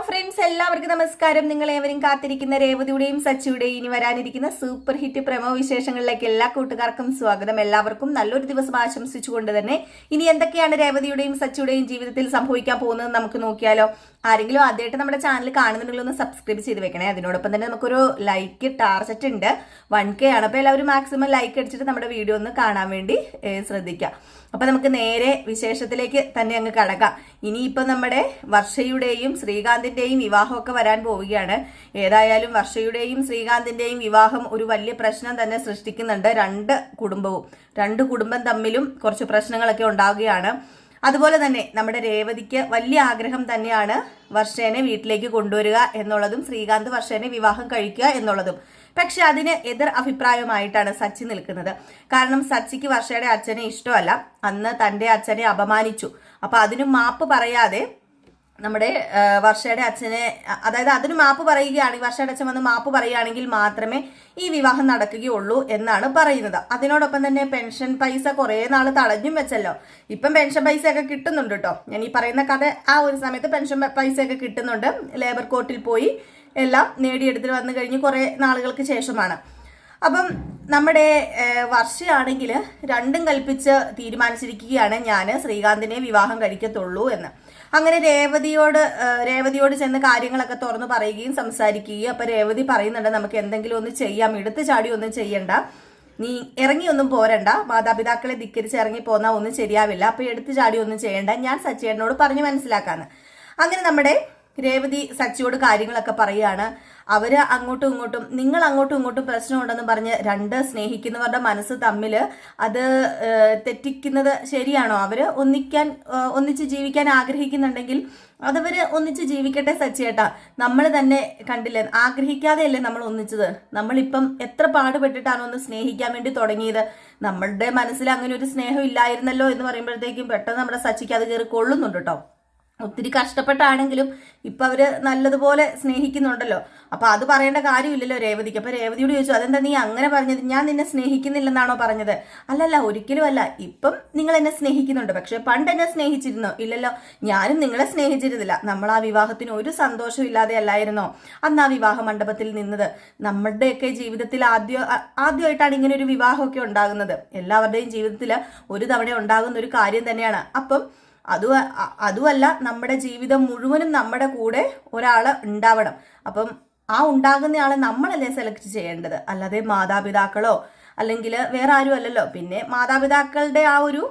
Friends, എല്ലാവർക്കും നമസ്കാരം. നിങ്ങളേവരും കാത്തിരിക്കുന്ന രേവതിയുടെയും സച്ചിയുടെയും ഇനി വരാനിരിക്കുന്ന സൂപ്പർ ഹിറ്റ് പ്രമോ വിശേഷങ്ങളിലേക്ക് എല്ലാ കൂട്ടുകാർക്കും സ്വാഗതം. എല്ലാവർക്കും നല്ലൊരു ദിവസം ആശംസിച്ചുകൊണ്ട് തന്നെ ഇനി എന്തൊക്കെയാണ് രേവതിയുടെയും സച്ചിയുടെയും ജീവിതത്തിൽ സംഭവിക്കാൻ പോകുന്നത് നമുക്ക് നോക്കിയാലോ. ആരെങ്കിലും ആദ്യമായിട്ട് നമ്മുടെ ചാനൽ കാണുന്നുണ്ടെങ്കിൽ ഒന്ന് സബ്സ്ക്രൈബ് ചെയ്ത് വെക്കണേ. അതിനോടൊപ്പം തന്നെ നമുക്കൊരു ലൈക്ക് ടാർജറ്റ് ഉണ്ട്, 1K ആണ്. അപ്പോൾ എല്ലാവരും മാക്സിമം ലൈക്ക് അടിച്ചിട്ട് നമ്മുടെ വീഡിയോ ഒന്ന് കാണാൻ വേണ്ടി ശ്രദ്ധിക്കുക. അപ്പൊ നമുക്ക് നേരെ വിശേഷത്തിലേക്ക് തന്നെ അങ്ങ് കടക്കാം. ഇനിയിപ്പോ നമ്മുടെ വർഷയുടെയും ശ്രീകാന്തിന്റെയും വിവാഹമൊക്കെ വരാൻ പോവുകയാണ്. ഏതായാലും വർഷയുടെയും ശ്രീകാന്തിന്റെയും വിവാഹം ഒരു വലിയ പ്രശ്നം തന്നെ സൃഷ്ടിക്കുന്നുണ്ട്. രണ്ട് കുടുംബം തമ്മിലും കുറച്ച് പ്രശ്നങ്ങളൊക്കെ ഉണ്ടാവുകയാണ്. അതുപോലെ തന്നെ നമ്മുടെ രേവതിക്ക് വലിയ ആഗ്രഹം തന്നെയാണ് വർഷേനെ വീട്ടിലേക്ക് കൊണ്ടുവരിക എന്നുള്ളതും ശ്രീകാന്ത് വർഷേനെ വിവാഹം കഴിക്കുക എന്നുള്ളതും. പക്ഷെ അതിന് എതിർ അഭിപ്രായമായിട്ടാണ് സച്ചി നിൽക്കുന്നത്. കാരണം സച്ചിക്ക് വർഷയുടെ അച്ഛനെ ഇഷ്ടമല്ല. അന്ന് തന്റെ അച്ഛനെ അപമാനിച്ചു. അപ്പൊ അതിന് മാപ്പ് പറയാതെ നമ്മുടെ വർഷയുടെ അച്ഛനെ, അതായത് അതിന് മാപ്പ് പറയുകയാണെങ്കിൽ, വർഷയുടെ അച്ഛൻ വന്ന് മാപ്പ് പറയുകയാണെങ്കിൽ മാത്രമേ ഈ വിവാഹം നടക്കുകയുള്ളൂ എന്നാണ് പറയുന്നത്. അതിനോടൊപ്പം തന്നെ പെൻഷൻ പൈസ കുറെ നാൾ തടഞ്ഞും വെച്ചല്ലോ. ഇപ്പം പെൻഷൻ പൈസ ഒക്കെ കിട്ടുന്നുണ്ട് കേട്ടോ. ഞാൻ ഈ പറയുന്ന കഥ ആ ഒരു സമയത്ത് പെൻഷൻ പൈസ ഒക്കെ കിട്ടുന്നുണ്ട്. ലേബർ കോർട്ടിൽ പോയി എല്ലാം നേടിയെടുത്തിട്ട് വന്നു കഴിഞ്ഞ് കുറെ നാളുകൾക്ക് ശേഷമാണ്. അപ്പം നമ്മുടെ വർഷയാണെങ്കിൽ രണ്ടും കൽപ്പിച്ച് തീരുമാനിച്ചിരിക്കുകയാണ്, ഞാൻ ശ്രീകാന്തിനെ വിവാഹം കഴിക്കത്തുള്ളൂ എന്ന്. അങ്ങനെ രേവതിയോട് ചെന്ന് കാര്യങ്ങളൊക്കെ തുറന്നു പറയുകയും സംസാരിക്കുകയും. അപ്പൊ രേവതി പറയുന്നുണ്ട്, നമുക്ക് എന്തെങ്കിലും ഒന്ന് ചെയ്യാം, എടുത്തു ചാടി ഒന്നും ചെയ്യണ്ട, നീ ഇറങ്ങിയൊന്നും പോരണ്ട, മാതാപിതാക്കളെ ധിക്കരിച്ച് ഇറങ്ങി പോന്നാൽ ഒന്നും ശരിയാവില്ല, അപ്പൊ എടുത്തു ചാടി ഒന്നും ചെയ്യണ്ട, ഞാൻ സച്ചിയേട്ടനോട് പറഞ്ഞു മനസ്സിലാക്കാന്ന്. അങ്ങനെ നമ്മുടെ രേവതി സച്ചിയോട് കാര്യങ്ങളൊക്കെ പറയാണ്. അവര് നിങ്ങൾ അങ്ങോട്ടും ഇങ്ങോട്ടും പ്രശ്നമുണ്ടെന്ന് പറഞ്ഞ് രണ്ട് സ്നേഹിക്കുന്നവരുടെ മനസ്സ് തമ്മിൽ അത് തെറ്റിക്കുന്നത് ശരിയാണോ? അവര് ഒന്നിച്ച് ജീവിക്കാൻ ആഗ്രഹിക്കുന്നുണ്ടെങ്കിൽ അതവര് ഒന്നിച്ച് ജീവിക്കട്ടെ സച്ചിയേട്ടാ. നമ്മൾ തന്നെ കണ്ടില്ലേ, ആഗ്രഹിക്കാതെയല്ലേ നമ്മൾ ഒന്നിച്ചത്. നമ്മളിപ്പം എത്ര പാടുപെട്ടിട്ടാണ് ഒന്ന് സ്നേഹിക്കാൻ വേണ്ടി തുടങ്ങിയത്. നമ്മളുടെ മനസ്സിൽ അങ്ങനെ ഒരു സ്നേഹം ഇല്ലായിരുന്നല്ലോ എന്ന് പറയുമ്പോഴത്തേക്കും പെട്ടെന്ന് നമ്മുടെ സച്ചിക്ക് അത് കയറി കൊള്ളുന്നുണ്ട് കേട്ടോ. ഒത്തിരി കഷ്ടപ്പെട്ടാണെങ്കിലും ഇപ്പൊ അവര് നല്ലതുപോലെ സ്നേഹിക്കുന്നുണ്ടല്ലോ. അപ്പൊ അത് പറയേണ്ട കാര്യമില്ലല്ലോ രേവതിക്ക്. അപ്പൊ രേവതിയോട് ചോദിച്ചു, അതെന്താ നീ അങ്ങനെ പറഞ്ഞത്? ഞാൻ നിന്നെ സ്നേഹിക്കുന്നില്ലെന്നാണോ പറഞ്ഞത്? അല്ലല്ല, ഒരിക്കലും അല്ല. ഇപ്പം നിങ്ങൾ എന്നെ സ്നേഹിക്കുന്നുണ്ട്, പക്ഷെ പണ്ട് എന്നെ സ്നേഹിച്ചിരുന്നോ? ഇല്ലല്ലോ, ഞാനും നിങ്ങളെ സ്നേഹിച്ചിരുന്നില്ല. നമ്മൾ ആ വിവാഹത്തിന് ഒരു സന്തോഷവും ഇല്ലാതെ അല്ലായിരുന്നോ അന്ന് ആ വിവാഹ മണ്ഡപത്തിൽ നിന്നത്? നമ്മുടെയൊക്കെ ജീവിതത്തിൽ ആദ്യമായിട്ടാണ് ഇങ്ങനെ ഒരു വിവാഹമൊക്കെ ഉണ്ടാകുന്നത്. എല്ലാവരുടെയും ജീവിതത്തിൽ ഒരു തവണ ഉണ്ടാകുന്ന ഒരു കാര്യം തന്നെയാണ്. അപ്പം അതുമല്ല, നമ്മുടെ ജീവിതം മുഴുവനും നമ്മുടെ കൂടെ ഒരാള് ഉണ്ടാവണം. അപ്പം ആ ഉണ്ടാകുന്ന ആളെ നമ്മളല്ലേ സെലക്ട് ചെയ്യേണ്ടത്, അല്ലാതെ മാതാപിതാക്കളോ അല്ലെങ്കിൽ വേറെ ആരും അല്ലല്ലോ. പിന്നെ മാതാപിതാക്കളുടെ ആ ഒരു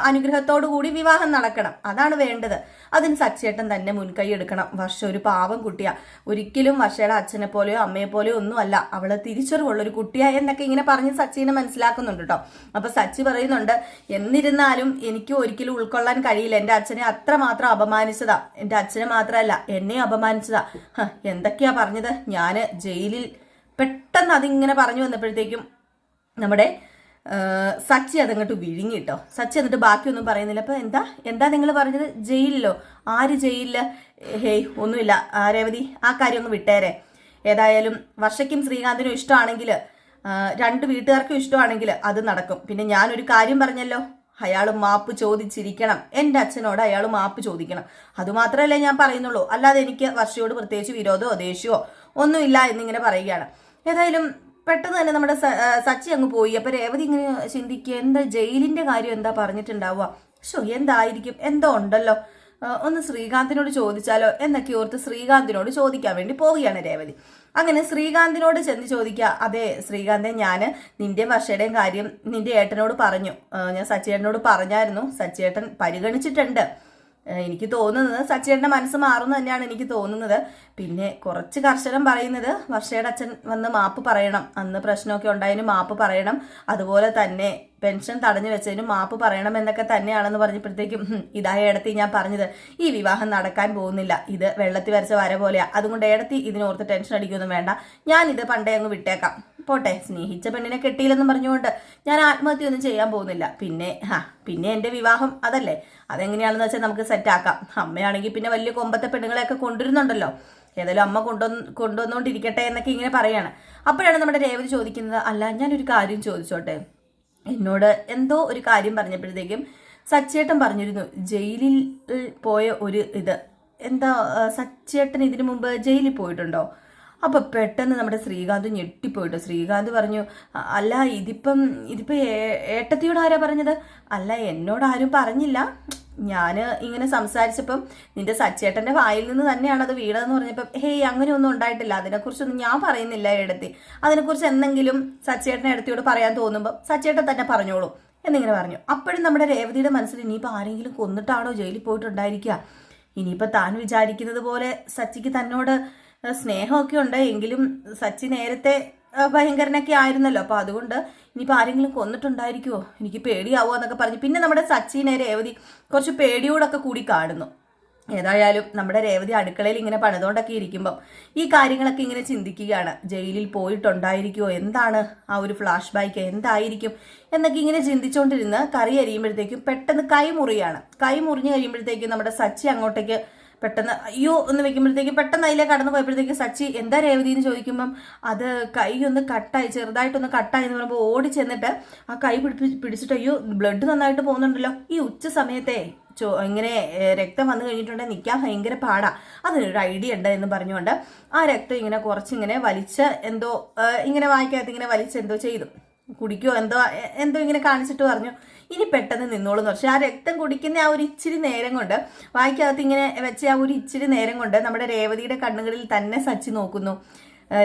അനുഗ്രഹത്തോടു കൂടി വിവാഹം നടക്കണം, അതാണ് വേണ്ടത്. അതിന് സച്ചേട്ടൻ തന്നെ മുൻകൈ എടുക്കണം. വർഷ ഒരു പാവം കുട്ടിയാ, ഒരിക്കലും വർഷയുടെ അച്ഛനെ പോലെയോ അമ്മയെ പോലെയോ ഒന്നും അല്ല, അവള് തിരിച്ചറിവുള്ളൊരു കുട്ടിയാ എന്നൊക്കെ ഇങ്ങനെ പറഞ്ഞ് സച്ചിനെ മനസ്സിലാക്കുന്നുണ്ട് കേട്ടോ. അപ്പൊ സച്ചി പറയുന്നുണ്ട്, എന്നിരുന്നാലും എനിക്ക് ഒരിക്കലും ഉൾക്കൊള്ളാൻ കഴിയില്ല, എന്റെ അച്ഛനെ അത്രമാത്രം അപമാനിച്ചതാ. എന്റെ അച്ഛനെ മാത്രമല്ല, എന്നെ അപമാനിച്ചതാ. എന്തൊക്കെയാ പറഞ്ഞത്? ഞാന് ജയിലിൽ പെട്ടെന്ന് അതിങ്ങനെ പറഞ്ഞു വന്നപ്പോഴത്തേക്കും നമ്മുടെ സച്ചി അതങ്ങോട്ട് വിഴുങ്ങിട്ടോ. സച്ചി എന്നിട്ട് ബാക്കിയൊന്നും പറയുന്നില്ല. അപ്പൊ എന്താ നിങ്ങൾ പറഞ്ഞത്? ജയിലിലോ? ആര് ജയിലില്? ഹേയ്, ഒന്നുമില്ല രേവതി, ആ കാര്യം ഒന്ന് വിട്ടേരെ. ഏതായാലും വർഷയ്ക്കും ശ്രീകാന്തിനും ഇഷ്ടമാണെങ്കിൽ, രണ്ട് വീട്ടുകാർക്കും ഇഷ്ടമാണെങ്കിൽ അത് നടക്കും. പിന്നെ ഞാനൊരു കാര്യം പറഞ്ഞല്ലോ, അയാൾ മാപ്പ് ചോദിച്ചിരിക്കണം. എൻ്റെ അച്ഛനോട് അയാൾ മാപ്പ് ചോദിക്കണം. അതുമാത്രമല്ലേ ഞാൻ പറയുന്നുള്ളൂ, അല്ലാതെ എനിക്ക് വർഷയോട് പ്രത്യേകിച്ച് വിരോധമോ ദേഷ്യമോ ഒന്നുമില്ല എന്നിങ്ങനെ പറയുകയാണ്. ഏതായാലും പെട്ടെന്ന് തന്നെ നമ്മുടെ സച്ചി അങ്ങ് പോയി. അപ്പൊ രേവതി ഇങ്ങനെ ചിന്തിക്കുക, എന്താ ജയിലിന്റെ കാര്യം എന്താ പറഞ്ഞിട്ടുണ്ടാവുക? എന്തായിരിക്കും, എന്തോ ഉണ്ടല്ലോ, ഒന്ന് ശ്രീകാന്തിനോട് ചോദിച്ചാലോ എന്നൊക്കെ ഓർത്ത് ശ്രീകാന്തിനോട് ചോദിക്കാൻ വേണ്ടി പോവുകയാണ് രേവതി. അങ്ങനെ ശ്രീകാന്തിനോട് ചെന്ന് ചോദിക്കുക, അതെ ശ്രീകാന്തെ, ഞാൻ നിന്റെ വർഷയുടെയും കാര്യം നിന്റെ ഏട്ടനോട് പറഞ്ഞു. ഞാൻ സച്ചിയേട്ടനോട് പറഞ്ഞായിരുന്നു, സച്ചിയേട്ടൻ പരിഗണിച്ചിട്ടുണ്ട്. എനിക്ക് തോന്നുന്നത് സച്ചിയേട്ടന്റെ മനസ്സ് മാറുന്നു തന്നെയാണ് എനിക്ക് തോന്നുന്നത്. പിന്നെ കുറച്ച് കർശനം പറയുന്നത്, വർഷയുടെ അച്ഛൻ വന്ന് മാപ്പ് പറയണം, അന്ന് പ്രശ്നമൊക്കെ ഉണ്ടായതിന് മാപ്പ് പറയണം, അതുപോലെ തന്നെ പെൻഷൻ തടഞ്ഞു വെച്ചതിന് മാപ്പ് പറയണം എന്നൊക്കെ തന്നെയാണെന്ന് പറഞ്ഞപ്പോഴത്തേക്കും, ഇതായ ഏടത്തി ഞാൻ പറഞ്ഞത്, ഈ വിവാഹം നടക്കാൻ പോകുന്നില്ല, ഇത് വെള്ളത്തിൽ വരച്ച വര പോലെയാ, അതുകൊണ്ട് ഏടത്തി ഇതിനോർത്ത് ടെൻഷൻ അടിക്കൊന്നും വേണ്ട, ഞാൻ ഇത് പണ്ടേ അങ്ങ് വിട്ടേക്കാം, പോട്ടെ, സ്നേഹിച്ച പെണ്ണിനെ കെട്ടിയില്ലെന്നും പറഞ്ഞുകൊണ്ട് ഞാൻ ആത്മഹത്യയൊന്നും ചെയ്യാൻ പോകുന്നില്ല. പിന്നെ എന്റെ വിവാഹം അതല്ലേ, അതെങ്ങനെയാണെന്ന് വെച്ചാൽ നമുക്ക് സെറ്റാക്കാം. അമ്മയാണെങ്കിൽ പിന്നെ വലിയ കൊമ്പത്തെ പെണ്ണുങ്ങളെയൊക്കെ കൊണ്ടുവരുന്നുണ്ടല്ലോ, ഏതായാലും അമ്മ കൊണ്ടുവന്നുകൊണ്ടിരിക്കട്ടെ എന്നൊക്കെ ഇങ്ങനെ പറയാണ്. അപ്പോഴാണ് നമ്മുടെ രേവതി ചോദിക്കുന്നത്, അല്ല ഞാനൊരു കാര്യം ചോദിച്ചോട്ടെ? എന്നോട് എന്തോ ഒരു കാര്യം പറഞ്ഞപ്പോഴത്തേക്കും സച്ചേട്ടൻ പറഞ്ഞിരുന്നു, ജയിലിൽ പോയ ഒരു എന്താ സച്ചേട്ടൻ ഇതിനു മുമ്പ് ജയിലിൽ പോയിട്ടുണ്ടോ? അപ്പൊ പെട്ടെന്ന് നമ്മുടെ ശ്രീകാന്ത് ഞെട്ടിപ്പോയിട്ട് ശ്രീകാന്ത് പറഞ്ഞു, അല്ല ഇതിപ്പം ഏട്ടത്തിയോട് ആരാ പറഞ്ഞത്? അല്ല എന്നോട് ആരും പറഞ്ഞില്ല, ഞാൻ ഇങ്ങനെ സംസാരിച്ചപ്പം നിന്റെ സച്ചേട്ടന്റെ വായിൽ നിന്ന് തന്നെയാണ് അത് വീണതെന്ന് പറഞ്ഞപ്പം ഹേയ് അങ്ങനെയൊന്നും ഉണ്ടായിട്ടില്ല, അതിനെക്കുറിച്ചൊന്നും ഞാൻ പറയുന്നില്ല ഏടത്തി, അതിനെക്കുറിച്ച് എന്തെങ്കിലും സച്ചേട്ടനെ ഏടത്തിയോട് പറയാൻ തോന്നുമ്പോൾ സച്ചേട്ടൻ തന്നെ പറഞ്ഞോളൂ എന്നിങ്ങനെ പറഞ്ഞു. അപ്പോഴും നമ്മുടെ രേവതിയുടെ മനസ്സിൽ ഇനിയിപ്പോൾ ആരെങ്കിലും കൊന്നിട്ടാണോ ജയിലിൽ പോയിട്ടുണ്ടായിരിക്കുക, ഇനിയിപ്പോൾ താൻ വിചാരിക്കുന്നത് പോലെ സച്ചിക്ക് തന്നോട് സ്നേഹമൊക്കെ ഉണ്ട്, എങ്കിലും സച്ചി നേരത്തെ ഭയങ്കരനൊക്കെ ആയിരുന്നല്ലോ, അപ്പോൾ അതുകൊണ്ട് ഇനിയിപ്പോൾ ആരെങ്കിലും കൊന്നിട്ടുണ്ടായിരിക്കുമോ, എനിക്ക് പേടിയാവോ എന്നൊക്കെ പറഞ്ഞു. പിന്നെ നമ്മുടെ സച്ചിനെ രേവതി കുറച്ച് പേടിയോടൊക്കെ കൂടി കാണുന്നു. ഏതായാലും നമ്മുടെ രേവതി അടുക്കളയിൽ ഇങ്ങനെ പണിതുകൊണ്ടൊക്കെ ഇരിക്കുമ്പം ഈ കാര്യങ്ങളൊക്കെ ഇങ്ങനെ ചിന്തിക്കുകയാണ്. ജയിലിൽ പോയിട്ടുണ്ടായിരിക്കുമോ, എന്താണ് ആ ഒരു ഫ്ലാഷ് ബാക്ക്, എന്തായിരിക്കും എന്നൊക്കെ ഇങ്ങനെ ചിന്തിച്ചുകൊണ്ടിരുന്ന് കറി അരിയുമ്പോഴത്തേക്കും പെട്ടെന്ന് കൈ മുറിയാണ്. കൈ മുറിഞ്ഞു കഴിയുമ്പോഴത്തേക്കും നമ്മുടെ സച്ചി അങ്ങോട്ടേക്ക് പെട്ടെന്ന് അയ്യോ എന്ന് വെക്കുമ്പോഴത്തേക്കും പെട്ടെന്ന് അതിലേക്ക് കടന്നു പോയപ്പോഴത്തേക്ക് സച്ചി എന്താ രേവതി എന്ന് ചോദിക്കുമ്പം അത് കൈ ഒന്ന് കട്ടായി, ചെറുതായിട്ടൊന്ന് കട്ടായി എന്ന് പറയുമ്പോൾ ഓടി ചെന്നിട്ട് ആ കൈ പിടിച്ചിട്ട് അയ്യോ ബ്ലഡ് നന്നായിട്ട് പോകുന്നുണ്ടല്ലോ, ഈ ഉച്ച സമയത്തെ ഇങ്ങനെ രക്തം വന്നു കഴിഞ്ഞിട്ടുണ്ടെങ്കിൽ നിൽക്കാൻ ഭയങ്കര പാടാ, അതിനൊരു ഐഡിയ ഉണ്ട് എന്ന് പറഞ്ഞുകൊണ്ട് ആ രക്തം ഇങ്ങനെ കുറച്ചിങ്ങനെ വലിച്ച് എന്തോ ഇങ്ങനെ വായിക്കകത്ത് ഇങ്ങനെ വലിച്ച് എന്തോ ചെയ്തു, കുടിക്കോ എന്തോ ഇങ്ങനെ കാണിച്ചിട്ട് പറഞ്ഞു ഇനി പെട്ടെന്ന് നിന്നോളൂ എന്ന്. പക്ഷെ ആ രക്തം കുടിക്കുന്ന ആ ഒരു ഇച്ചിരി നേരം കൊണ്ട് വായിക്കകത്ത് ഇങ്ങനെ വെച്ച ആ ഒരു ഇച്ചിരി നേരം കൊണ്ട് നമ്മുടെ രേവതിയുടെ കണ്ണുകളിൽ തന്നെ സച്ചി നോക്കുന്നു,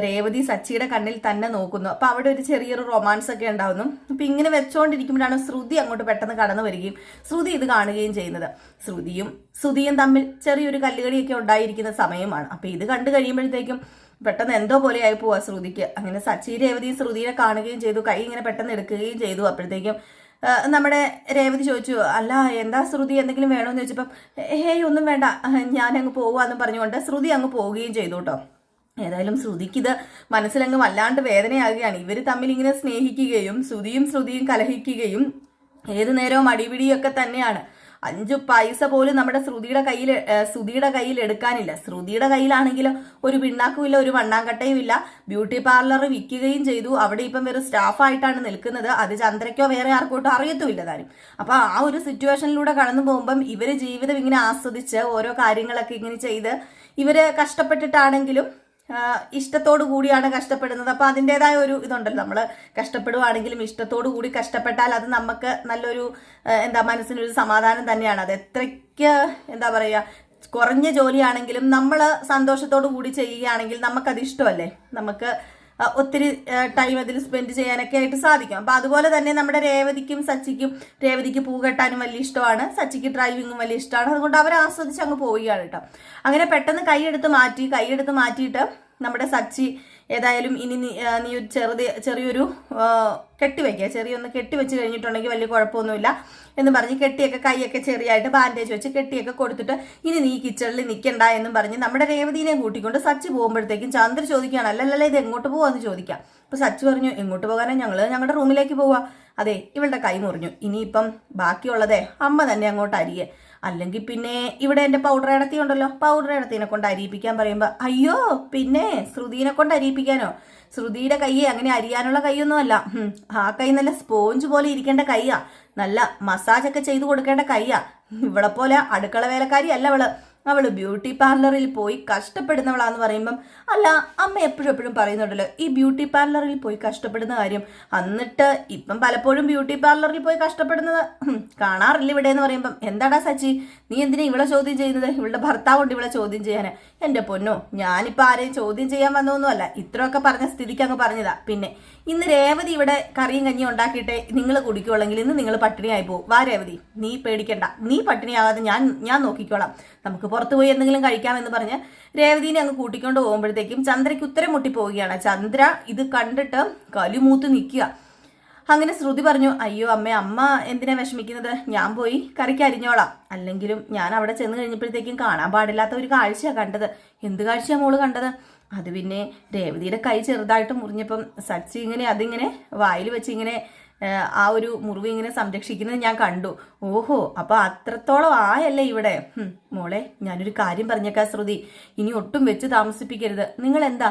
രേവതി സച്ചിയുടെ കണ്ണിൽ തന്നെ നോക്കുന്നു. അപ്പൊ അവിടെ ഒരു ചെറിയൊരു റൊമാൻസ് ഒക്കെ ഉണ്ടാവുന്നു. അപ്പൊ ഇങ്ങനെ വെച്ചോണ്ടിരിക്കുമ്പോഴാണ് ശ്രുതി അങ്ങോട്ട് പെട്ടെന്ന് കടന്നു വരികയും ശ്രുതി ഇത് കാണുകയും ചെയ്യുന്നത്. ശ്രുതിയും തമ്മിൽ ചെറിയൊരു കല്ലുകടിയൊക്കെ ഉണ്ടായിരിക്കുന്ന സമയമാണ്. അപ്പൊ ഇത് കണ്ടു കഴിയുമ്പോഴത്തേക്കും പെട്ടെന്ന് എന്തോ പോലെ ആയി പോവാ ശ്രുതിക്ക്. അങ്ങനെ സച്ചി രേവതിയും ശ്രുതിയെ കാണുകയും ചെയ്തു, കൈ ഇങ്ങനെ പെട്ടെന്ന് എടുക്കുകയും ചെയ്തു. അപ്പോഴത്തേക്കും നമ്മുടെ രേവതി ചോദിച്ചു, അല്ല എന്താ ശ്രുതി എന്തെങ്കിലും വേണോന്ന് ചോദിച്ചപ്പം ഹേയ് ഒന്നും വേണ്ട ഞാനങ്ങ് പോവാന്ന് പറഞ്ഞുകൊണ്ട് ശ്രുതി അങ്ങ് പോവുകയും ചെയ്തു കേട്ടോ. ഏതായാലും ശ്രുതിക്കിത് മനസ്സിലങ്ങ് വല്ലാണ്ട് വേദനയാകുകയാണ്. ഇവർ തമ്മിൽ ഇങ്ങനെ സ്നേഹിക്കുകയും ശ്രുതിയും കലഹിക്കുകയും ഏതു നേരവും അടിപിടിയൊക്കെ തന്നെയാണ്. 5 പൈസ പോലും നമ്മുടെ ശ്രുതിയുടെ കയ്യിൽ എടുക്കാനില്ല. ശ്രുതിയുടെ കയ്യിലാണെങ്കിലും ഒരു പിണ്ണാക്കുമില്ല, ഒരു മണ്ണാങ്കട്ടയും ഇല്ല. ബ്യൂട്ടി പാർലർ വിൽക്കുകയും ചെയ്തു. അവിടെ ഇപ്പം വെറും സ്റ്റാഫായിട്ടാണ് നിൽക്കുന്നത്. അത് ചന്ദ്രയ്ക്കോ വേറെ ആർക്കോട്ടോ അറിയത്തുമില്ല താനും. അപ്പൊ ആ ഒരു സിറ്റുവേഷനിലൂടെ കടന്നു പോകുമ്പം ഇവര് ജീവിതം ഇങ്ങനെ ആസ്വദിച്ച് ഓരോ കാര്യങ്ങളൊക്കെ ഇങ്ങനെ ചെയ്ത് ഇവര് കഷ്ടപ്പെട്ടിട്ടാണെങ്കിലും ഇഷ്ടത്തോടു കൂടിയാണ് കഷ്ടപ്പെടുന്നത്. അപ്പൊ അതിൻ്റെതായ ഒരു ഇതുണ്ടല്ലോ, നമ്മൾ കഷ്ടപ്പെടുവാണെങ്കിലും ഇഷ്ടത്തോടു കൂടി കഷ്ടപ്പെട്ടാൽ അത് നമുക്ക് നല്ലൊരു മനസ്സിനൊരു സമാധാനം തന്നെയാണ്. അത് എത്രയ്ക്ക് കുറഞ്ഞ ജോലിയാണെങ്കിലും നമ്മൾ സന്തോഷത്തോടു കൂടി ചെയ്യുകയാണെങ്കിൽ നമുക്കത് ഇഷ്ടമല്ലേ, നമുക്ക് ഒത്തിരി ടൈം അതിൽ സ്പെൻഡ് ചെയ്യാനൊക്കെ ആയിട്ട് സാധിക്കും. അപ്പൊ അതുപോലെ തന്നെ നമ്മുടെ രേവതിക്കും സച്ചിക്കും, രേവതിക്ക് പൂ കെട്ടാനും വലിയ ഇഷ്ടമാണ്, സച്ചിക്ക് ഡ്രൈവിങ്ങും വലിയ ഇഷ്ടമാണ്. അതുകൊണ്ട് അവർ ആസ്വദിച്ച് അങ്ങ് പോവുകയാണ് കേട്ടോ. അങ്ങനെ പെട്ടെന്ന് കൈയെടുത്ത് മാറ്റിയിട്ട് നമ്മുടെ സച്ചി ഏതായാലും ഇനി നീ ഒരു ചെറിയൊരു ചെറിയൊന്ന് കെട്ടിവെച്ച് കഴിഞ്ഞിട്ടുണ്ടെങ്കിൽ വലിയ കുഴപ്പമൊന്നുമില്ല എന്ന് പറഞ്ഞ് കെട്ടിയൊക്കെ കൈയൊക്കെ ചെറിയായിട്ട് ബാൻഡേജ് വെച്ച് കെട്ടിയൊക്കെ കൊടുത്തിട്ട് ഇനി നീ കിച്ചണിൽ നിൽക്കണ്ട എന്നും പറഞ്ഞ് നമ്മുടെ രേവതിനെ കൂട്ടിക്കൊണ്ട് സച്ചി പോകുമ്പോഴത്തേക്കും ചന്ദ്ര ചോദിക്കുകയാണ്, അല്ലല്ല ഇത് എങ്ങോട്ട് പോവാന്ന് ചോദിക്കാം. അപ്പൊ സച്ചി പറഞ്ഞു, എങ്ങോട്ട് പോകാനാ, ഞങ്ങളുടെ റൂമിലേക്ക് പോവാ. അതെ ഇവളുടെ കൈ മുറിഞ്ഞു, ഇനിയിപ്പം ബാക്കിയുള്ളതേ അമ്മ തന്നെ അങ്ങോട്ട് അരിയേ, അല്ലെങ്കിൽ പിന്നെ ഇവിടെ എൻ്റെ പൗഡർ ഇടത്തിനെ കൊണ്ട് അരിയിപ്പിക്കാൻ പറയുമ്പോൾ അയ്യോ പിന്നെ ശ്രുതിനെ കൊണ്ട് അരിയിപ്പിക്കാനോ, ശ്രുതിയുടെ കൈ അങ്ങനെ അരിയാനുള്ള കൈയൊന്നുമല്ല, ആ കൈ നല്ല സ്പോഞ്ച് പോലെ ഇരിക്കേണ്ട കൈയാ, നല്ല മസാജൊക്കെ ചെയ്തു കൊടുക്കേണ്ട കൈയാ, ഇവളെ പോലെ അടുക്കള വേലക്കാരി അല്ല അവള് ബ്യൂട്ടി പാർലറിൽ പോയി കഷ്ടപ്പെടുന്നവളാന്ന് പറയുമ്പം അല്ല അമ്മ എപ്പോഴും പറയുന്നുണ്ടല്ലോ ഈ ബ്യൂട്ടി പാർലറിൽ പോയി കഷ്ടപ്പെടുന്ന കാര്യം, എന്നിട്ട് ഇപ്പം പലപ്പോഴും ബ്യൂട്ടി പാർലറിൽ പോയി കഷ്ടപ്പെടുന്നത് കാണാറില്ല ഇവിടെ എന്ന് പറയുമ്പം എന്താടാ സച്ചി നീ എന്തിനാ ഇവളെ ചോദ്യം ചെയ്യുന്നത്, ഇവളുടെ ഭർത്താവുണ്ട് ഇവളെ ചോദ്യം ചെയ്യാന്. എൻ്റെ പൊന്നോ ഞാനിപ്പോൾ ആരെയും ചോദ്യം ചെയ്യാൻ വന്നൊന്നുമല്ല, ഇത്രയൊക്കെ പറഞ്ഞ സ്ഥിതിക്ക് അങ്ങ് പറഞ്ഞതാ. പിന്നെ ഇന്ന് രേവതി ഇവിടെ കറിയും കഞ്ഞിയും ഉണ്ടാക്കിയിട്ടേ നിങ്ങൾ കുടിക്കുള്ളെങ്കിൽ ഇന്ന് നിങ്ങൾ പട്ടിണിയായി പോകും. വാ രേവതി നീ പേടിക്കണ്ട, നീ പട്ടിണിയാകാതെ ഞാൻ നോക്കിക്കോളാം, നമുക്ക് പുറത്തു പോയി എന്തെങ്കിലും കഴിക്കാമെന്ന് പറഞ്ഞ് രേവതിനെ അങ്ങ് കൂട്ടിക്കൊണ്ട് പോകുമ്പോഴത്തേക്കും ചന്ദ്രയ്ക്ക് ഉത്തരം മുട്ടി പോവുകയാണ്. ചന്ദ്ര ഇത് കണ്ടിട്ട് കലിമൂത്ത് നിൽക്കുക. അങ്ങനെ ശ്രുതി പറഞ്ഞു, അയ്യോ അമ്മ എന്തിനാ വിഷമിക്കുന്നത്, ഞാൻ പോയി കറിക്ക് അരിഞ്ഞോളാം. അല്ലെങ്കിലും ഞാൻ അവിടെ ചെന്ന് കഴിഞ്ഞപ്പോഴത്തേക്കും കാണാൻ പാടില്ലാത്ത ഒരു കാഴ്ചയാണ് കണ്ടത്. എന്ത് കാഴ്ചയാണ് മോള് കണ്ടത്? അത് പിന്നെ രേവതിയുടെ കൈ ചെറുതായിട്ട് മുറിഞ്ഞപ്പം സച്ചി അതിങ്ങനെ വായിൽ വെച്ച് ഇങ്ങനെ ആ ഒരു മുറിവ് ഇങ്ങനെ സംരക്ഷിക്കുന്നത് ഞാൻ കണ്ടു. ഓഹോ, അപ്പൊ അത്രത്തോളം ആയല്ലേ ഇവിടെ. മോളെ, ഞാനൊരു കാര്യം പറഞ്ഞേക്കാം ശ്രുതി, ഇനി ഒട്ടും വെച്ച് താമസിപ്പിക്കരുത്. നിങ്ങൾ എന്താ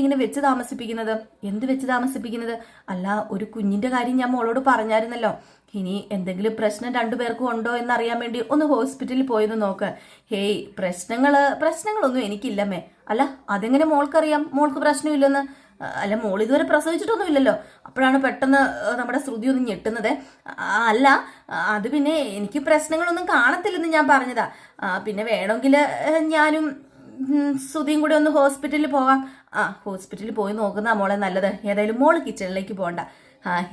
ഇങ്ങനെ വെച്ച് താമസിപ്പിക്കുന്നത്? എന്ത് വെച്ച് താമസിപ്പിക്കുന്നത്? അല്ല, ഒരു കുഞ്ഞിന്റെ കാര്യം ഞാൻ മോളോട് പറഞ്ഞായിരുന്നല്ലോ. ഇനി എന്തെങ്കിലും പ്രശ്നം രണ്ടുപേർക്കും ഉണ്ടോ എന്നറിയാൻ വേണ്ടി ഒന്ന് ഹോസ്പിറ്റലിൽ പോയെന്ന് നോക്ക്. ഹേയ്, പ്രശ്നങ്ങളൊന്നും എനിക്കില്ലമ്മേ. അല്ല, അതെങ്ങനെ മോൾക്കറിയാം മോൾക്ക് പ്രശ്നമില്ലെന്ന്? അല്ല, മോൾ ഇതുവരെ പ്രസവിച്ചിട്ടൊന്നും ഇല്ലല്ലോ. അപ്പോഴാണ് പെട്ടെന്ന് നമ്മുടെ ശ്രുതി ഒന്ന് ഞെട്ടുന്നത്. അല്ല, അത് പിന്നെ എനിക്ക് പ്രശ്നങ്ങളൊന്നും കാണത്തില്ലെന്ന് ഞാൻ പറഞ്ഞതാ. പിന്നെ വേണമെങ്കിൽ ഞാനും ശ്രുതിയും കൂടെ ഒന്ന് ഹോസ്പിറ്റലിൽ പോവാം. ഹോസ്പിറ്റലിൽ പോയി നോക്കുന്ന മോളെ നല്ലത്. ഏതായാലും മോള് കിച്ചണിലേക്ക് പോകണ്ട.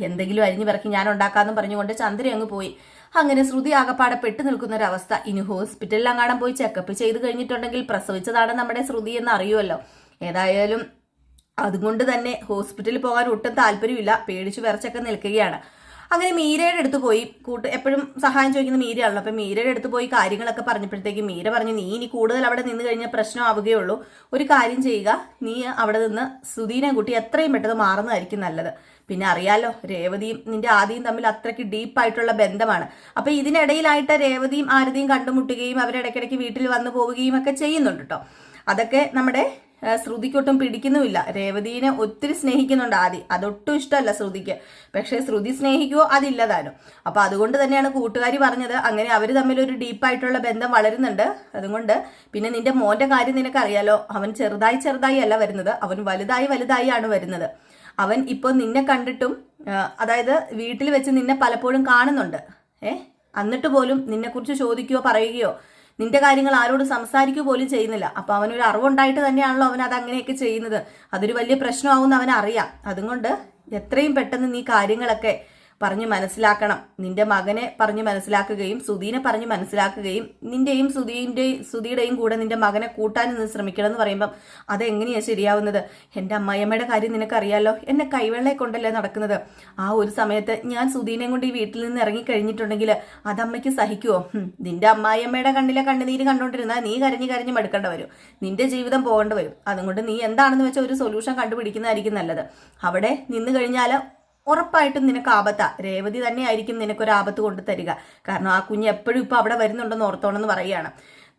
എന്തെങ്കിലും അരിഞ്ഞു പിറക്കി ഞാൻ ഉണ്ടാക്കാമെന്ന് പറഞ്ഞുകൊണ്ട് ചന്ദ്ര അങ്ങ് പോയി. അങ്ങനെ ശ്രുതി ആകപ്പാടെ പെട്ടു നിൽക്കുന്ന ഒരു അവസ്ഥ. ഇനി ഹോസ്പിറ്റലിൽ അങ്ങാടം പോയി ചെക്കപ്പ് ചെയ്ത് കഴിഞ്ഞിട്ടുണ്ടെങ്കിൽ പ്രസവിച്ചതാണ് നമ്മുടെ ശ്രുതി എന്ന് അറിയുമല്ലോ. ഏതായാലും അതുകൊണ്ട് തന്നെ ഹോസ്പിറ്റലിൽ പോകാൻ ഒട്ടും താല്പര്യമില്ല. പേടിച്ചു വിറച്ചൊക്കെ നിൽക്കുകയാണ്. അങ്ങനെ മീരയുടെ അടുത്ത് പോയി. എപ്പോഴും സഹായം ചോദിക്കുന്ന മീരയാണല്ലോ. അപ്പം മീരയുടെ അടുത്ത് പോയി കാര്യങ്ങളൊക്കെ പറഞ്ഞപ്പോഴത്തേക്ക് മീര പറഞ്ഞു, നീ ഇനി കൂടുതൽ അവിടെ നിന്ന് കഴിഞ്ഞാൽ പ്രശ്നമാവുകയുള്ളൂ. ഒരു കാര്യം ചെയ്യുക, നീ അവിടെ നിന്ന് സുധീനെ കൂട്ടി എത്രയും പെട്ടെന്ന് മാറുന്നതായിരിക്കും നല്ലത്. പിന്നെ അറിയാലോ, രേവതിയും നിന്റെ ആദിയും തമ്മിൽ അത്രയ്ക്ക് ഡീപ്പായിട്ടുള്ള ബന്ധമാണ്. അപ്പൊ ഇതിനിടയിലായിട്ട് രേവതിയും ആരതിയും കണ്ടുമുട്ടുകയും അവരിടയ്ക്കിടയ്ക്ക് വീട്ടിൽ വന്നു പോവുകയും ഒക്കെ ചെയ്യുന്നുണ്ട് കേട്ടോ. അതൊക്കെ നമ്മുടെ ശ്രുതിക്കൊട്ടും പിടിക്കുന്നുമില്ല. രേവതിനെ ഒത്തിരി സ്നേഹിക്കുന്നുണ്ട് ആദി, അതൊട്ടും ഇഷ്ടമല്ല ശ്രുതിക്ക്. പക്ഷെ ശ്രുതി സ്നേഹിക്കുവോ അതില്ലതാനും. അപ്പൊ അതുകൊണ്ട് തന്നെയാണ് കൂട്ടുകാരി പറഞ്ഞത്. അങ്ങനെ അവർ തമ്മിൽ ഒരു ഡീപ്പായിട്ടുള്ള ബന്ധം വളരുന്നുണ്ട്. അതുകൊണ്ട് പിന്നെ നിന്റെ മോന്റെ കാര്യം നിനക്കറിയാലോ, അവൻ ചെറുതായി അല്ല വരുന്നത്, അവൻ വലുതായി ആണ് വരുന്നത്. അവൻ ഇപ്പൊ നിന്നെ കണ്ടിട്ടും, അതായത് വീട്ടിൽ വെച്ച് നിന്നെ പലപ്പോഴും കാണുന്നുണ്ട്. എന്നിട്ട് പോലും നിന്നെക്കുറിച്ച് ചോദിക്കുകയോ പറയുകയോ നിന്റെ കാര്യങ്ങൾ ആരോട് സംസാരിക്കുക പോലും ചെയ്യുന്നില്ല. അപ്പൊ അവനൊരു അറിവുണ്ടായിട്ട് തന്നെയാണല്ലോ അവൻ അത് അങ്ങനെയൊക്കെ ചെയ്യുന്നത്. അതൊരു വലിയ പ്രശ്നമാവുമെന്ന് അവനറിയാം. അതുകൊണ്ട് എത്രയും പെട്ടെന്ന് നീ കാര്യങ്ങളൊക്കെ പറഞ്ഞ് മനസ്സിലാക്കണം. നിന്റെ മകനെ പറഞ്ഞ് മനസ്സിലാക്കുകയും സുധീനെ പറഞ്ഞ് മനസ്സിലാക്കുകയും നിന്റെയും സുധിയുടെയും കൂടെ നിന്റെ മകനെ കൂട്ടാൻ നിന്ന് ശ്രമിക്കണം എന്ന് പറയുമ്പം അതെങ്ങനെയാ ശരിയാവുന്നത്? എൻ്റെ അമ്മായിയമ്മയുടെ കാര്യം നിനക്കറിയാലോ, എന്നെ കൈവെള്ളയെ കൊണ്ടല്ലേ നടക്കുന്നത്. ആ ഒരു സമയത്ത് ഞാൻ സുധീനെയും കൊണ്ട് ഈ വീട്ടിൽ നിന്ന് ഇറങ്ങിക്കഴിഞ്ഞിട്ടുണ്ടെങ്കിൽ അതമ്മയ്ക്ക് സഹിക്കുവോ? നിന്റെ അമ്മായിയമ്മയുടെ കണ്ണിലെ കണ്ണുനീര് കണ്ടുകൊണ്ടിരുന്നാൽ നീ കരഞ്ഞ് മടുക്കേണ്ട വരും, നിന്റെ ജീവിതം പോകേണ്ടി വരും. അതുകൊണ്ട് നീ എന്താണെന്ന് വെച്ചാൽ ഒരു സൊല്യൂഷൻ കണ്ടുപിടിക്കുന്നതായിരിക്കും നല്ലത്. അവിടെ നിന്ന് കഴിഞ്ഞാൽ ഉറപ്പായിട്ടും നിനക്ക് ആപത്താ. രേവതി തന്നെ ആയിരിക്കും നിനക്കൊരു ആപത്ത് കൊണ്ടു തരിക. കാരണം ആ കുഞ്ഞ് എപ്പോഴും ഇപ്പൊ അവിടെ വരുന്നുണ്ടെന്ന് ഓർത്തോണെന്ന് പറയുകയാണ്.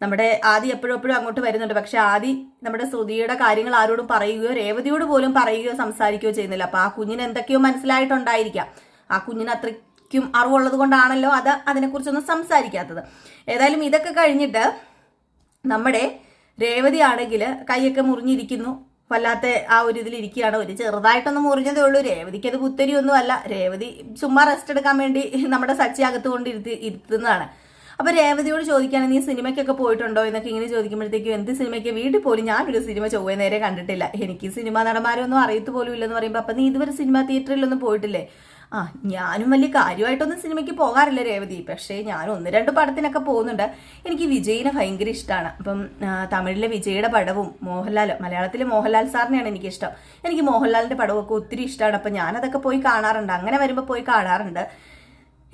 നമ്മുടെ ആദി എപ്പോഴും അങ്ങോട്ട് വരുന്നുണ്ട്. പക്ഷെ ആദി നമ്മുടെ ശ്രുതിയുടെ കാര്യങ്ങൾ ആരോടും പറയുകയോ രേവതിയോട് പോലും പറയുകയോ സംസാരിക്കുകയോ ചെയ്യുന്നില്ല. അപ്പൊ ആ കുഞ്ഞിന് എന്തൊക്കെയോ മനസ്സിലായിട്ടുണ്ടായിരിക്കാം. ആ കുഞ്ഞിന് അത്രയ്ക്കും അറിവുള്ളത് കൊണ്ടാണല്ലോ അതിനെക്കുറിച്ചൊന്നും സംസാരിക്കാത്തത്. ഏതായാലും ഇതൊക്കെ കഴിഞ്ഞിട്ട് നമ്മുടെ രേവതി ആണെങ്കിൽ കൈയൊക്കെ മുറിഞ്ഞിരിക്കുന്നു. വല്ലാത്ത ആ ഒരു ഇതിലിരിക്കുകയാണ്. ഒരു ചെറുതായിട്ടൊന്ന് മുറിഞ്ഞതേ ഉള്ളൂ. രേവതിക്ക് അത് പുത്തരിയൊന്നും അല്ല. രേവതി ചുമ്മാ റെസ്റ്റ് എടുക്കാൻ വേണ്ടി നമ്മുടെ സച്ചി അകത്ത് കൊണ്ട് ഇരുത്തുന്നതാണ്. അപ്പൊ രേവതിയോട് ചോദിക്കുകയാണ്, നീ സിനിമയ്ക്കൊക്കെ പോയിട്ടുണ്ടോ എന്നൊക്കെ ഇങ്ങനെ ചോദിക്കുമ്പോഴത്തേക്കും, എന്ത് സിനിമയ്ക്ക്? വീട്ടിൽ പോലും ഞാനൊരു സിനിമ ചൊവ്വേ നേരെ കണ്ടിട്ടില്ല, എനിക്ക് സിനിമാ നടന്മാരൊന്നും അറിയത്ത് പോലും ഇല്ലെന്ന് പറയുമ്പോൾ, അപ്പൊ നീ ഇതുവരെ സിനിമാ തിയേറ്ററിലൊന്നും പോയിട്ടില്ലേ? ഞാനും വലിയ കാര്യമായിട്ടൊന്നും സിനിമയ്ക്ക് പോകാറില്ല രേവതി. പക്ഷേ ഞാൻ 1-2 പടത്തിനൊക്കെ പോകുന്നുണ്ട്. എനിക്ക് വിജയിനെ ഭയങ്കര ഇഷ്ടമാണ്. അപ്പം തമിഴിലെ വിജയുടെ പടവും മലയാളത്തിലെ മോഹൻലാൽ സാറിനെയാണ് എനിക്കിഷ്ടം. എനിക്ക് മോഹൻലാലിന്റെ പടമൊക്കെ ഒത്തിരി ഇഷ്ടമാണ്. അപ്പം ഞാനതൊക്കെ പോയി കാണാറുണ്ട്. അങ്ങനെ വരുമ്പോൾ പോയി കാണാറുണ്ട്.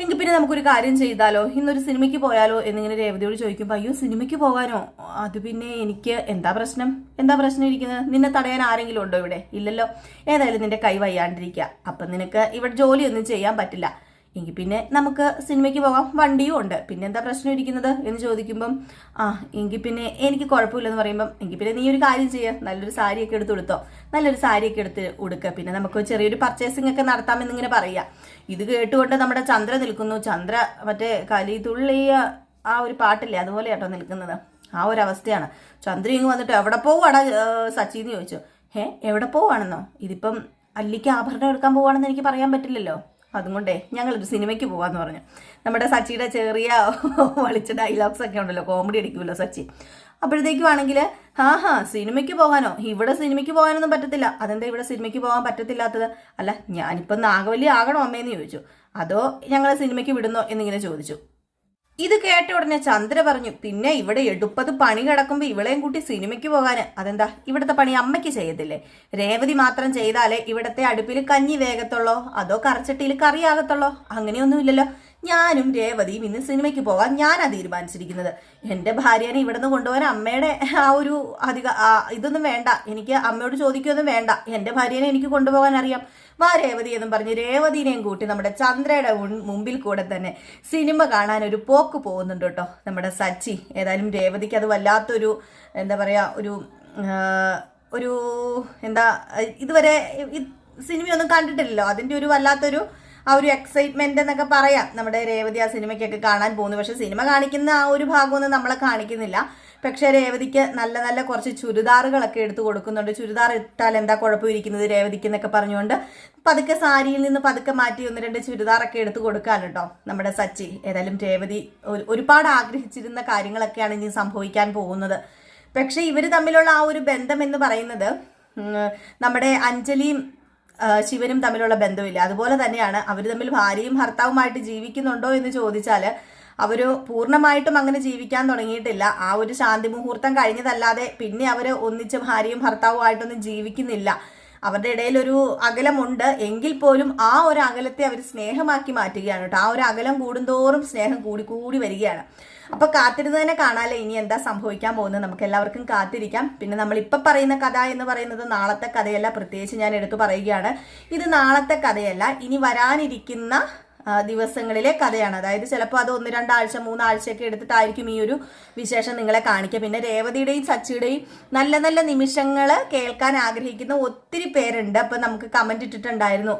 എങ്കിൽ പിന്നെ നമുക്കൊരു കാര്യം ചെയ്താലോ, ഇന്നൊരു സിനിമയ്ക്ക് പോയാലോ എന്നിങ്ങനെ രേവതിയോട് ചോദിക്കുമ്പോൾ, അയ്യോ സിനിമയ്ക്ക് പോകാനോ? അത് പിന്നെ എനിക്ക് എന്താ പ്രശ്നം ഇരിക്കുന്നത്? നിന്നെ തടയാൻ ആരെങ്കിലും ഉണ്ടോ ഇവിടെ? ഇല്ലല്ലോ. ഏതായാലും നിന്റെ കൈ വയ്യാണ്ടിരിക്കുക, അപ്പം നിനക്ക് ഇവിടെ ജോലിയൊന്നും ചെയ്യാൻ പറ്റില്ല. എങ്കിൽ പിന്നെ നമുക്ക് സിനിമയ്ക്ക് പോകാം, വണ്ടിയും ഉണ്ട്, പിന്നെ എന്താ പ്രശ്നം ഇരിക്കുന്നത് എന്ന് ചോദിക്കുമ്പം, എങ്കിൽ പിന്നെ എനിക്ക് കുഴപ്പമില്ലെന്ന് പറയുമ്പം, എങ്കിൽ പിന്നെ നീ ഒരു കാര്യം ചെയ്യുക, നല്ലൊരു സാരിയൊക്കെ എടുത്ത് എടുത്ത് ഉടുക്കുക, പിന്നെ നമുക്ക് ചെറിയൊരു പർച്ചേസിംഗ് ഒക്കെ നടത്താമെന്നിങ്ങനെ പറയുക. ഇത് കേട്ടുകൊണ്ട് നമ്മുടെ ചന്ദ്ര നിൽക്കുന്നു. ചന്ദ്ര മറ്റേ കലി തുള്ളിയ ആ ഒരു പാട്ടില്ലേ, അതുപോലെ കേട്ടോ നിൽക്കുന്നത്. ആ ഒരു അവസ്ഥയാണ്. ചന്ദ്ര ഇങ്ങ് വന്നിട്ട്, എവിടെ പോവാടാ സച്ചിന്ന് ചോദിച്ചു. എവിടെ പോവാണെന്നോ? ഇതിപ്പം അല്ലിക്ക് ആഭരണം എടുക്കാൻ പോവാണെന്ന് എനിക്ക് പറയാൻ പറ്റില്ലല്ലോ, അതുകൊണ്ടേ ഞങ്ങളൊരു സിനിമയ്ക്ക് പോകാമെന്ന് പറഞ്ഞു. നമ്മുടെ സച്ചിയുടെ ചെറിയ വളിച്ച ഡയലോഗ്സ് ഒക്കെ ഉണ്ടല്ലോ, കോമഡി അടിക്കുമല്ലോ സച്ചി. അപ്പോഴത്തേക്കും ആണെങ്കിൽ സിനിമയ്ക്ക് പോകാനോ? ഇവിടെ സിനിമയ്ക്ക് പോകാനൊന്നും പറ്റത്തില്ല. അതെന്താ ഇവിടെ സിനിമയ്ക്ക് പോകാൻ പറ്റത്തില്ലാത്തത്? അല്ല, ഞാനിപ്പം നാഗവല്ലി ആകണോ അമ്മയെന്ന് ചോദിച്ചു. അതോ ഞങ്ങളെ സിനിമയ്ക്ക് വിടുന്നോ എന്നിങ്ങനെ ചോദിച്ചു. ഇത് കേട്ട ഉടനെ ചന്ദ്ര പറഞ്ഞു, പിന്നെ ഇവിടെ എടുപ്പത് പണി കിടക്കുമ്പോൾ ഇവളെയും കൂട്ടി സിനിമയ്ക്ക് പോകാന്? അതെന്താ, ഇവിടുത്തെ പണി അമ്മയ്ക്ക് ചെയ്യത്തില്ലേ? രേവതി മാത്രം ചെയ്താലേ ഇവിടത്തെ അടുപ്പിൽ കഞ്ഞി വേഗത്തുള്ളോ അതോ കറച്ചട്ടിയിൽ കറിയാകത്തുള്ളോ? അങ്ങനെയൊന്നുമില്ലല്ലോ. ഞാനും രേവതിയും ഇന്ന് സിനിമയ്ക്ക് പോകാൻ ഞാനാണ് തീരുമാനിച്ചിരിക്കുന്നത്. എൻ്റെ ഭാര്യനെ ഇവിടെ നിന്ന് കൊണ്ടുപോകാൻ അമ്മയുടെ ആ ഒരു ഇതൊന്നും വേണ്ട, എനിക്ക് അമ്മയോട് ചോദിക്കുകയൊന്നും വേണ്ട. എൻ്റെ ഭാര്യനെ എനിക്ക് കൊണ്ടുപോകാൻ അറിയാം. വാ രേവതി എന്നും പറഞ്ഞ് രേവതിനെയും കൂട്ടി നമ്മുടെ ചന്ദ്രയുടെ മുമ്പിൽ കൂടെ തന്നെ സിനിമ കാണാൻ ഒരു പോക്ക് പോകുന്നുണ്ട് കേട്ടോ നമ്മുടെ സച്ചി. ഏതായാലും രേവതിക്ക് അത് വല്ലാത്തൊരു എന്താ പറയാ, ഒരു എന്താ, ഇതുവരെ സിനിമയൊന്നും കണ്ടിട്ടില്ലല്ലോ, അതിൻ്റെ ഒരു വല്ലാത്തൊരു ആ ഒരു എക്സൈറ്റ്മെന്റ് എന്നൊക്കെ പറയാം. നമ്മുടെ രേവതി ആ സിനിമയ്ക്കൊക്കെ കാണാൻ പോകുന്നു. പക്ഷെ സിനിമ കാണിക്കുന്ന ആ ഒരു ഭാഗമൊന്നും നമ്മളെ കാണിക്കുന്നില്ല. പക്ഷെ രേവതിക്ക് നല്ല നല്ല കുറച്ച് ചുരിദാറുകളൊക്കെ എടുത്തു കൊടുക്കുന്നുണ്ട്. ചുരിദാർ ഇട്ടാൽ എന്താ കുഴപ്പമിരിക്കുന്നത് രേവതിക്ക് എന്നൊക്കെ പറഞ്ഞുകൊണ്ട് പതുക്കെ സാരിയിൽ നിന്ന് പതുക്കെ മാറ്റി 1-2 ചുരിദാറൊക്കെ എടുത്തു കൊടുക്കാൻ കേട്ടോ നമ്മുടെ സച്ചി. ഏതായാലും രേവതി ഒരുപാട് ആഗ്രഹിച്ചിരുന്ന കാര്യങ്ങളൊക്കെയാണ് ഇനി സംഭവിക്കാൻ പോകുന്നത്. പക്ഷെ ഇവർ തമ്മിലുള്ള ആ ഒരു ബന്ധം എന്ന് പറയുന്നത് നമ്മുടെ അഞ്ജലിയും ശിവനും തമ്മിലുള്ള ബന്ധമില്ല. അതുപോലെ തന്നെയാണ് അവർ തമ്മിൽ ഭാര്യയും ഭർത്താവുമായിട്ട് ജീവിക്കുന്നുണ്ടോ എന്ന് ചോദിച്ചാൽ അവർ പൂർണ്ണമായിട്ടും അങ്ങനെ ജീവിക്കാൻ തുടങ്ങിയിട്ടില്ല. ആ ഒരു ശാന്തി മുഹൂർത്തം കഴിഞ്ഞതല്ലാതെ പിന്നെ അവർ ഒന്നിച്ച് ഭാര്യയും ഭർത്താവുമായിട്ടൊന്നും ജീവിക്കുന്നില്ല. അവരുടെ ഇടയിൽ ഒരു അകലമുണ്ട്. എങ്കിൽ പോലും ആ ഒരു അകലത്തെ അവർ സ്നേഹമാക്കി മാറ്റുകയാണ് കേട്ടോ. ആ ഒരു അകലം കൂടുന്തോറും സ്നേഹം കൂടി കൂടി വരികയാണ്. അപ്പൊ കാത്തിരുന്ന് തന്നെ കാണാല്ലേ ഇനി എന്താ സംഭവിക്കാൻ പോകുന്നത്. നമുക്ക് എല്ലാവർക്കും കാത്തിരിക്കാം. പിന്നെ നമ്മൾ ഇപ്പൊ പറയുന്ന കഥ എന്ന് പറയുന്നത് നാളത്തെ കഥയല്ല. പ്രത്യേകിച്ച് ഞാൻ എടുത്തു പറയുകയാണ്, ഇത് നാളത്തെ കഥയല്ല, ഇനി വരാനിരിക്കുന്ന ദിവസങ്ങളിലെ കഥയാണ്. അതായത് ചിലപ്പോൾ അത് 1-2 ആഴ്ച 3 ആഴ്ചയൊക്കെ എടുത്തിട്ടായിരിക്കും ഈ ഒരു വിശേഷം നിങ്ങളെ കാണിക്കുക. പിന്നെ രേവതിയുടെയും സച്ചിയുടെയും നല്ല നല്ല നിമിഷങ്ങൾ കേൾക്കാൻ ആഗ്രഹിക്കുന്ന ഒത്തിരി പേരുണ്ട്. അപ്പൊ നമുക്ക് കമന്റ് ഇട്ടിട്ടുണ്ടായിരുന്നു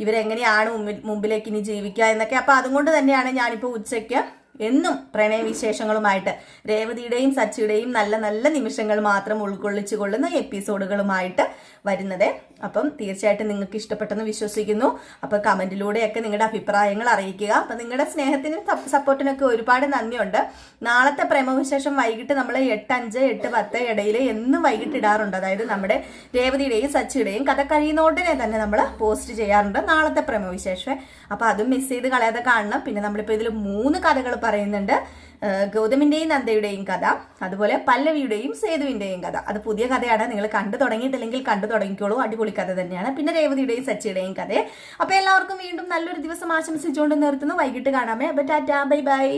ഇവരെങ്ങനെയാണ് മുമ്പിലേക്ക് ഇനി ജീവിക്കുക എന്നൊക്കെ. അപ്പൊ അതുകൊണ്ട് തന്നെയാണ് ഞാനിപ്പോൾ ഉച്ചയ്ക്ക് എന്നും പ്രണയവിശേഷങ്ങളുമായിട്ട് രേവതിയുടെയും സച്ചിയുടെയും നല്ല നല്ല നിമിഷങ്ങൾ മാത്രം ഉൾക്കൊള്ളിച്ചു കൊള്ളുന്ന എപ്പിസോഡുകളുമായിട്ട് വരുന്നത്. അപ്പം തീർച്ചയായിട്ടും നിങ്ങൾക്ക് ഇഷ്ടപ്പെട്ടെന്ന് വിശ്വസിക്കുന്നു. അപ്പം കമന്റിലൂടെയൊക്കെ നിങ്ങളുടെ അഭിപ്രായങ്ങൾ അറിയിക്കുക. അപ്പം നിങ്ങളുടെ സ്നേഹത്തിനും സപ്പോർട്ടിനൊക്കെ ഒരുപാട് നന്ദിയുണ്ട്. നാളത്തെ പ്രേമവിശേഷം വൈകിട്ട് നമ്മൾ 8:05 8:10 ഇടയിൽ എന്നും വൈകിട്ട് ഇടാറുണ്ട്. അതായത് നമ്മുടെ രേവതിയുടെയും സച്ചിയുടെയും കഥ കഴിയുന്നോടനെ തന്നെ നമ്മൾ പോസ്റ്റ് ചെയ്യാറുണ്ട് നാളത്തെ പ്രേമവിശേഷം. അപ്പം അതും മിസ് ചെയ്ത് കളയാതെ കാണണം. പിന്നെ നമ്മളിപ്പോൾ ഇതിൽ 3 കഥകൾ പറയുന്നുണ്ട്. ഗൗതമിന്റെയും നന്ദയുടെയും കഥ, അതുപോലെ പല്ലവിയുടെയും സേതുവിന്റെയും കഥ. അത് പുതിയ കഥയാണ്, നിങ്ങൾ കണ്ടു തുടങ്ങിയിട്ടില്ലെങ്കിൽ കണ്ടു തുടങ്ങിക്കോളൂ. അടിപൊളി കഥ തന്നെയാണ്. പിന്നെ രേവതിയുടെയും സച്ചിയുടെയും കഥ. അപ്പൊ എല്ലാവർക്കും വീണ്ടും നല്ലൊരു ദിവസം ആശംസിച്ചുകൊണ്ട് നിർത്തുന്നു. വൈകിട്ട് കാണാമേ. അപ്പൊ ടാറ്റാ, ബൈ ബൈ.